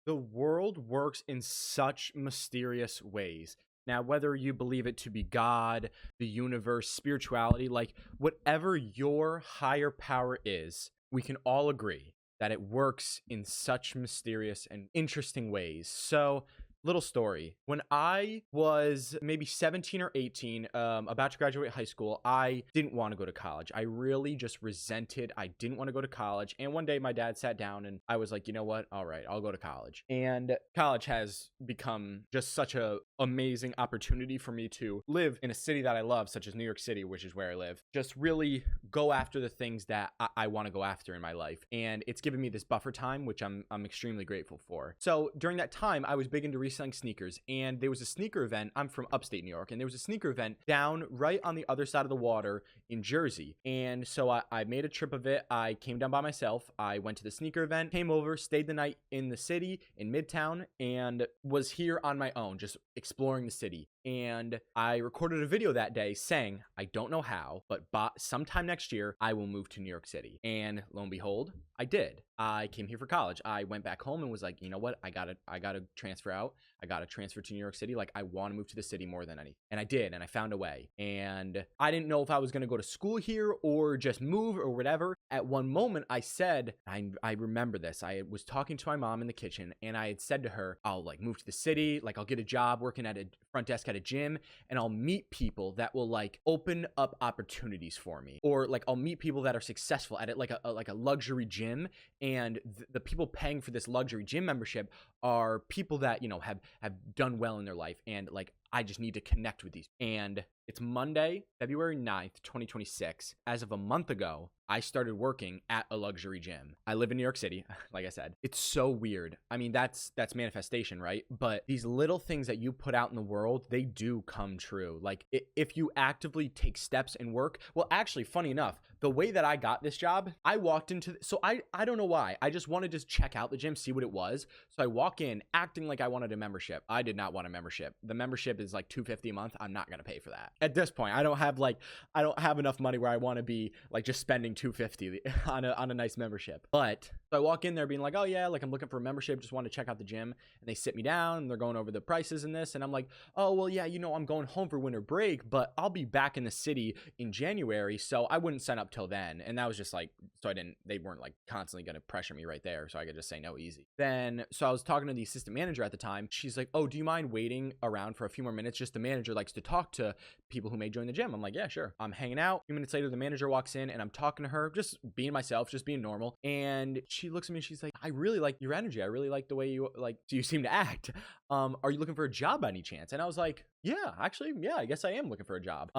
The world works in such mysterious ways. Now, whether you believe it to be God, the universe, spirituality, like whatever your higher power is, we can all agree that it works in such mysterious and interesting ways. So, little story. When I was maybe 17 or 18, about to graduate high school, I didn't want to go to college. I really just resented. I didn't want to go to college. And one day my dad sat down and I was like, you know what? All right, I'll go to college. And college has become just such a amazing opportunity for me to live in a city that I love, such as New York City, which is where I live. Just really go after the things that I want to go after in my life. And it's given me this buffer time, which I'm extremely grateful for. So during that time, I was big into reselling sneakers, and there was a sneaker event. I'm from upstate New York, and there was a sneaker event down right on the other side of the water in Jersey. And so I made a trip of it. I came down by myself. I went to the sneaker event, came over, stayed the night in the city in Midtown, and was here on my own, just exploring the city. And I recorded a video that day saying, I don't know how, but sometime next year, I will move to New York City. And lo and behold, I did. I came here for college. I went back home and was like, you know what? I gotta transfer out. I gotta transfer to New York City. Like, I want to move to the city more than anything. And I did, and I found a way. And I didn't know if I was gonna go to school here or just move or whatever. At one moment, I said, I remember this. I was talking to my mom in the kitchen, and I had said to her, I'll like move to the city. Like, I'll get a job working at a front desk at a gym, and I'll meet people that will like open up opportunities for me, or like I'll meet people that are successful at it, like a luxury gym, and the people paying for this luxury gym membership are people that, you know, have done well in their life, and like I just need to connect with these. And it's Monday, February 9th, 2026. As of a month ago, I started working at a luxury gym. I live in New York City, like I said. It's so weird. I mean, that's manifestation, right? But these little things that you put out in the world, they do come true. Like if you actively take steps and work. Well, actually, funny enough, the way that I got this job, I walked into, so I don't know why. I just wanted to check out the gym, see what it was. So I walk in acting like I wanted a membership. I did not want a membership. The membership is like $250 a month. I'm not going to pay for that. At this point, I don't have enough money where I want to be like just spending $250 on a nice membership. But so I walk in there being like, oh yeah, like I'm looking for a membership, just want to check out the gym. And they sit me down and they're going over the prices and this. And I'm like, oh, well, yeah, you know, I'm going home for winter break, but I'll be back in the city in January. So I wouldn't sign up till then. And that was just like, so they weren't like constantly going to pressure me right there. So I could just say no, easy. Then, so I was talking to the assistant manager at the time. She's like, oh, do you mind waiting around for a few more minutes? Just the manager likes to talk to people who may join the gym. I'm like, yeah, sure. I'm hanging out. A few minutes later, the manager walks in and I'm talking to her, just being myself, just being normal. And she looks at me and she's like, I really like your energy. I really like the way you seem to act. Are you looking for a job by any chance? And I was like, yeah, actually, yeah, I guess I am looking for a job.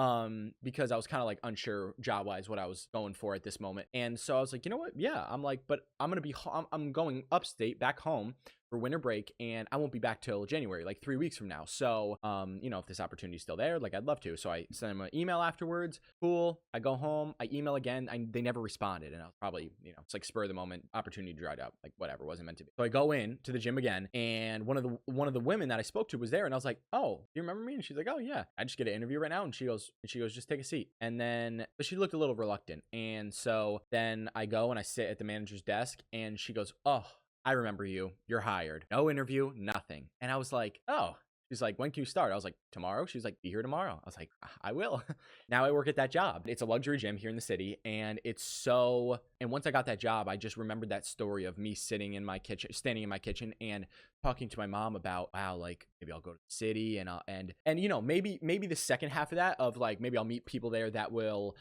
Because I was kind of like unsure job wise what I was going for at this moment. And so I was like, you know what? Yeah, I'm like, but I'm going upstate back home for winter break, and I won't be back till January, like 3 weeks from now. So, you know, if this opportunity is still there, like I'd love to. So I sent them an email afterwards. Cool. I go home, I email again. They never responded, and I was probably, you know, it's like spur of the moment, opportunity dried up, like whatever, wasn't meant to be. So I go in to the gym again, and one of the women that I spoke to was there, and I was like, oh, do you remember me? And she's like, oh yeah, I just get an interview right now. And she goes, just take a seat. And then, but she looked a little reluctant, and so then I go and I sit at the manager's desk, and she goes, oh, I remember you. You're hired. No interview, nothing. And I was like, oh. She's like, when can you start? I was like, tomorrow. She's like, be here tomorrow. I was like, I will. Now I work at that job. It's a luxury gym here in the city. And and once I got that job, I just remembered that story of me standing in my kitchen and talking to my mom about, wow, like maybe I'll go to the city and you know, maybe the second half of that of like, maybe I'll meet people there that will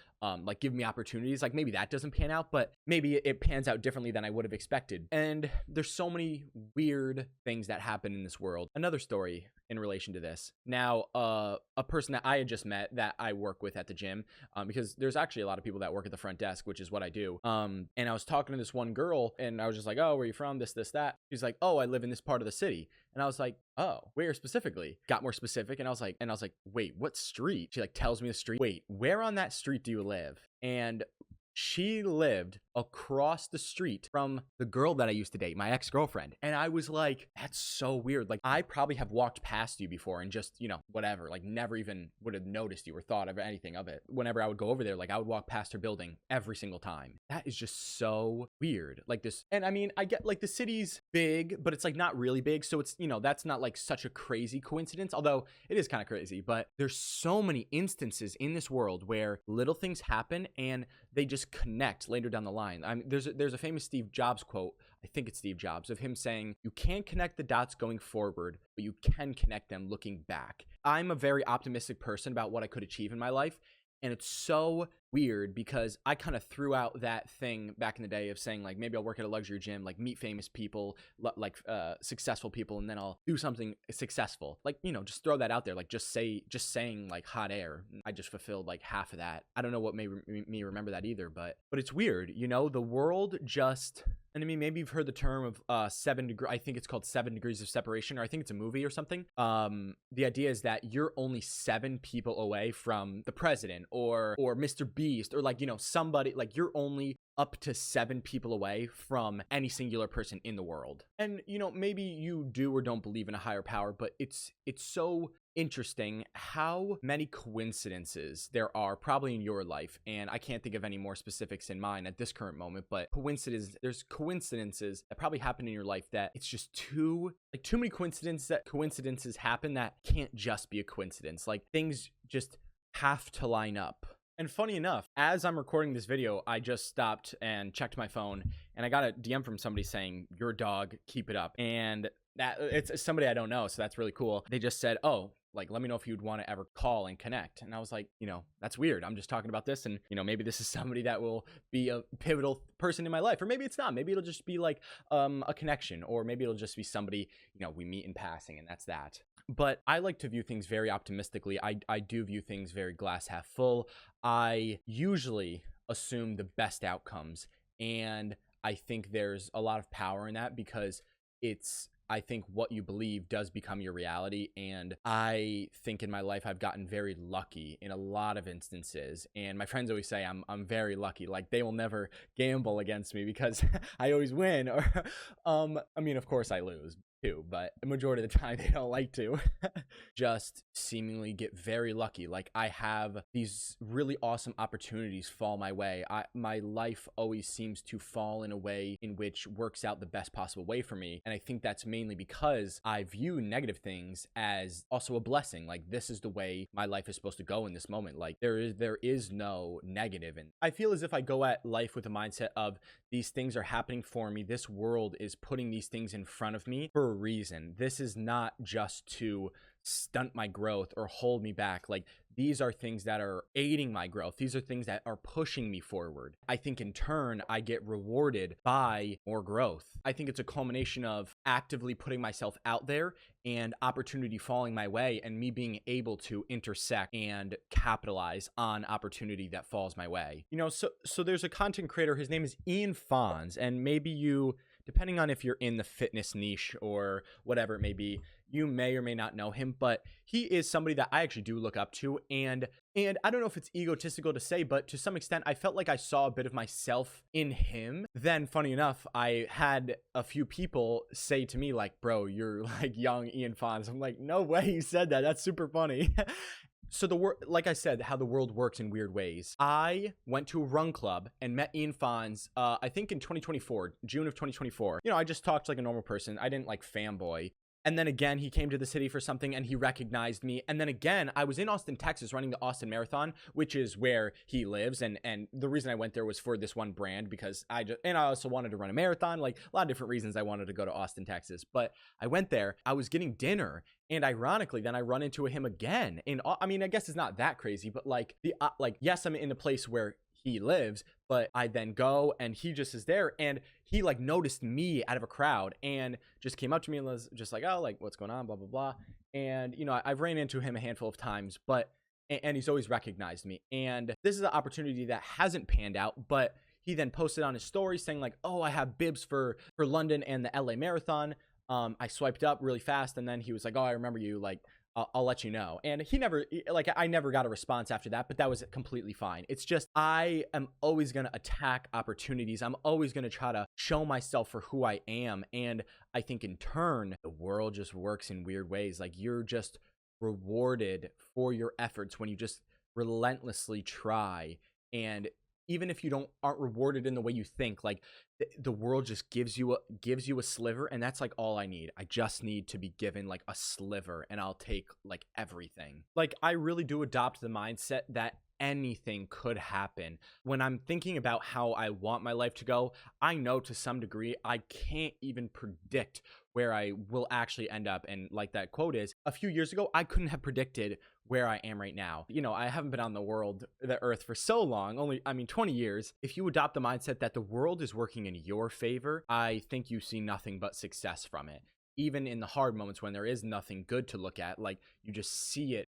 like give me opportunities. Like maybe that doesn't pan out, but maybe it pans out differently than I would have expected. And there's so many weird things that happen in this world. Another story in relation to this. Now, a person that I had just met that I work with at the gym, because there's actually a lot of people that work at the front desk, which is what I do. And I was talking to this one girl and I was just like, oh, where are you from? This, that. She's like, oh, I live in this part of the city. And I was like, oh, where specifically? Got more specific. And I was like, wait, what street? She like tells me the street. Wait, where on that street do you live? And She lived across the street from the girl that I used to date, my ex-girlfriend. And I was like, that's so weird. Like, I probably have walked past you before and just, whatever, like never even would have noticed you or thought of anything of it. Whenever I would go over there, like I would walk past her building every single time. That is just so weird. Like this. And I mean, I get like the city's big, but it's like not really big. So it's, that's not like such a crazy coincidence, although it is kind of crazy. But there's so many instances in this world where little things happen and they just connect later down the line. I mean, there's a famous Steve Jobs quote, I think it's Steve Jobs, of him saying, you can't connect the dots going forward, but you can connect them looking back. I'm a very optimistic person about what I could achieve in my life. And it's so weird because I kind of threw out that thing back in the day of saying like, maybe I'll work at a luxury gym, like meet famous people, like successful people, and then I'll do something successful. Like, just throw that out there. Like just saying like hot air. I just fulfilled like half of that. I don't know what made me remember that either, but it's weird. The world just... And I mean, maybe you've heard the term of 7 degrees. I think it's called 7 degrees of separation, or I think it's a movie or something. The idea is that you're only 7 people away from the president or Mr. Beast, or like, somebody, like you're only up to 7 people away from any singular person in the world. And, maybe you do or don't believe in a higher power, but it's so interesting how many coincidences there are probably in your life. And I can't think of any more specifics in mine at this current moment, but there's coincidences that probably happen in your life that it's just too many coincidences happen that can't just be a coincidence. Like things just have to line up. And funny enough, as I'm recording this video, I just stopped and checked my phone and I got a DM from somebody saying, your dog, keep it up. And that it's somebody I don't know. So that's really cool. They just said, oh, like, let me know if you'd want to ever call and connect. And I was like, that's weird. I'm just talking about this. And, maybe this is somebody that will be a pivotal person in my life, or maybe it's not. Maybe it'll just be like a connection, or maybe it'll just be somebody, we meet in passing, and that's that. But I like to view things very optimistically. I do view things very glass half full. I usually assume the best outcomes. And I think there's a lot of power in that because I think what you believe does become your reality. And I think in my life, I've gotten very lucky in a lot of instances. And my friends always say I'm very lucky. Like they will never gamble against me because I always win. Or, I mean, of course I lose too, but the majority of the time they don't like to. Just seemingly get very lucky. Like I have these really awesome opportunities fall my way. My life always seems to fall in a way in which works out the best possible way for me. And I think that's mainly because I view negative things as also a blessing. Like this is the way my life is supposed to go in this moment. Like there is no negative. And I feel as if I go at life with a mindset of these things are happening for me. This world is putting these things in front of me for a reason. This is not just to stunt my growth or hold me back. Like these are things that are aiding my growth. These are things that are pushing me forward. I think in turn, I get rewarded by more growth. I think it's a culmination of actively putting myself out there and opportunity falling my way and me being able to intersect and capitalize on opportunity that falls my way. So there's a content creator, his name is Ian Fonz, and maybe you, depending on if you're in the fitness niche or whatever it may be, you may or may not know him, but he is somebody that I actually do look up to. And I don't know if it's egotistical to say, but to some extent, I felt like I saw a bit of myself in him. Then funny enough, I had a few people say to me like, bro, you're like young Ian Fonz. I'm like, no way you said that. That's super funny. So like I said, how the world works in weird ways. I went to a run club and met Ian Fonz, I think in 2024, June of 2024. I just talked like a normal person. I didn't like fanboy. And then again, he came to the city for something and he recognized me. And then again, I was in Austin, Texas, running the Austin Marathon, which is where he lives. And the reason I went there was for this one brand because I also wanted to run a marathon, like a lot of different reasons I wanted to go to Austin, Texas. But I went there, I was getting dinner. And ironically, then I run into him again. And I mean, I guess it's not that crazy, but like yes, I'm in a place where he lives, but I then go and he just is there, and he like noticed me out of a crowd and just came up to me and was just like, oh, like what's going on, blah blah blah. And I've ran into him a handful of times, but and he's always recognized me. And this is an opportunity that hasn't panned out, but he then posted on his story saying like, oh, I have bibs for London and the LA Marathon. I swiped up really fast, and then he was like, oh, I remember you, like I'll let you know. And like, I never got a response after that, but that was completely fine. It's just, I am always going to attack opportunities. I'm always going to try to show myself for who I am. And I think in turn, the world just works in weird ways. Like, you're just rewarded for your efforts when you just relentlessly try. And even if you aren't rewarded in the way you think, like, the world just gives you a sliver, and that's like all I need. I just need to be given like a sliver, and I'll take like everything. Like, I really do adopt the mindset that anything could happen. When I'm thinking about how I want my life to go, I know to some degree I can't even predict where I will actually end up. And like that quote is, a few years ago, I couldn't have predicted where I am right now. You know, I haven't been on the earth for so long, 20 years. If you adopt the mindset that the world is working in your favor, I think you see nothing but success from it. Even in the hard moments when there is nothing good to look at, like, you just see it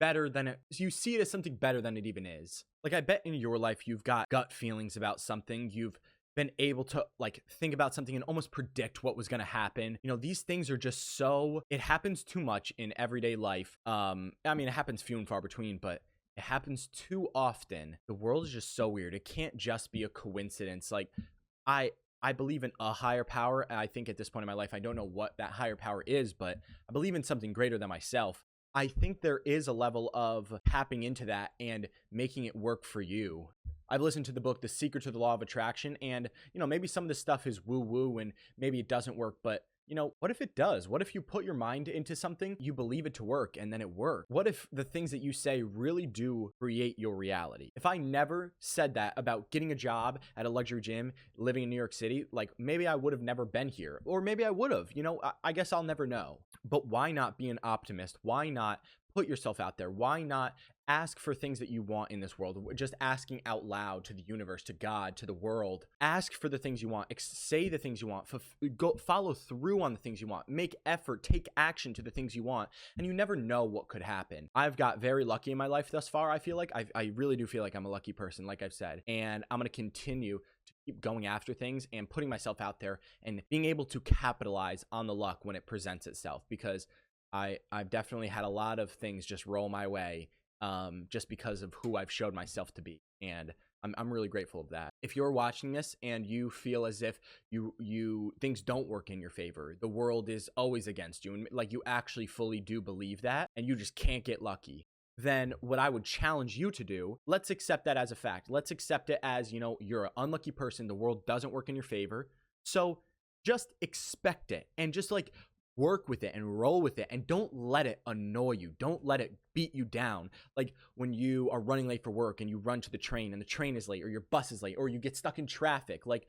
you see it as something better than it even is. Like, I bet in your life you've got gut feelings about something. You've been able to like think about something and almost predict what was going to happen. You know, these things are just it happens too much in everyday life. It happens few and far between, but it happens too often. The world is just so weird. It can't just be a coincidence. Like, I believe in a higher power. And I think at this point in my life, I don't know what that higher power is, but I believe in something greater than myself. I think there is a level of tapping into that and making it work for you. I've listened to the book, The Secret to the Law of Attraction, and, you know, maybe some of this stuff is woo-woo and maybe it doesn't work, but, you know, what if it does? What if you put your mind into something, you believe it to work, and then it works? What if the things that you say really do create your reality? If I never said that about getting a job at a luxury gym, living in New York City, like, maybe I would have never been here, or maybe I would have, you know, I guess I'll never know. But why not be an optimist? Why not put yourself out there? Why not ask for things that you want in this world? Just asking out loud to the universe, to God, to the world. Ask for the things you want. Say the things you want. Follow through on the things you want. Make effort. Take action to the things you want. And you never know what could happen. I've got very lucky in my life thus far. I feel like I really do feel like I'm a lucky person, like I've said. And I'm going to continue to keep going after things and putting myself out there and being able to capitalize on the luck when it presents itself, because I've definitely had a lot of things just roll my way, just because of who I've showed myself to be. And I'm really grateful of that. If you're watching this and you feel as if things don't work in your favor, the world is always against you, and like you actually fully do believe that, and you just can't get lucky, then what I would challenge you to do, let's accept that as a fact. Let's accept it as, you know, you're an unlucky person. The world doesn't work in your favor. So just expect it and just like work with it and roll with it, and don't let it annoy you. Don't let it beat you down. Like when you are running late for work and you run to the train and the train is late, or your bus is late, or you get stuck in traffic, like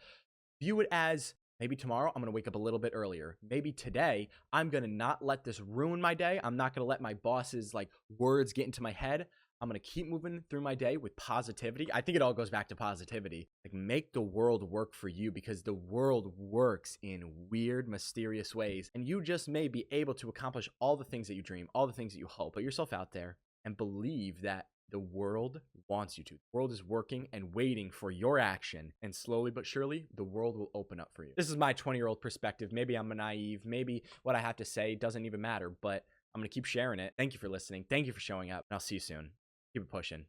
view it as, maybe tomorrow I'm going to wake up a little bit earlier. Maybe today I'm going to not let this ruin my day. I'm not going to let my boss's like words get into my head. I'm going to keep moving through my day with positivity. I think it all goes back to positivity. Like, make the world work for you, because the world works in weird, mysterious ways. And you just may be able to accomplish all the things that you dream, all the things that you hope. Put yourself out there and believe that the world wants you to. The world is working and waiting for your action. And slowly but surely, the world will open up for you. This is my 20-year-old perspective. Maybe I'm naive. Maybe what I have to say doesn't even matter, but I'm going to keep sharing it. Thank you for listening. Thank you for showing up. And I'll see you soon. Keep it pushing.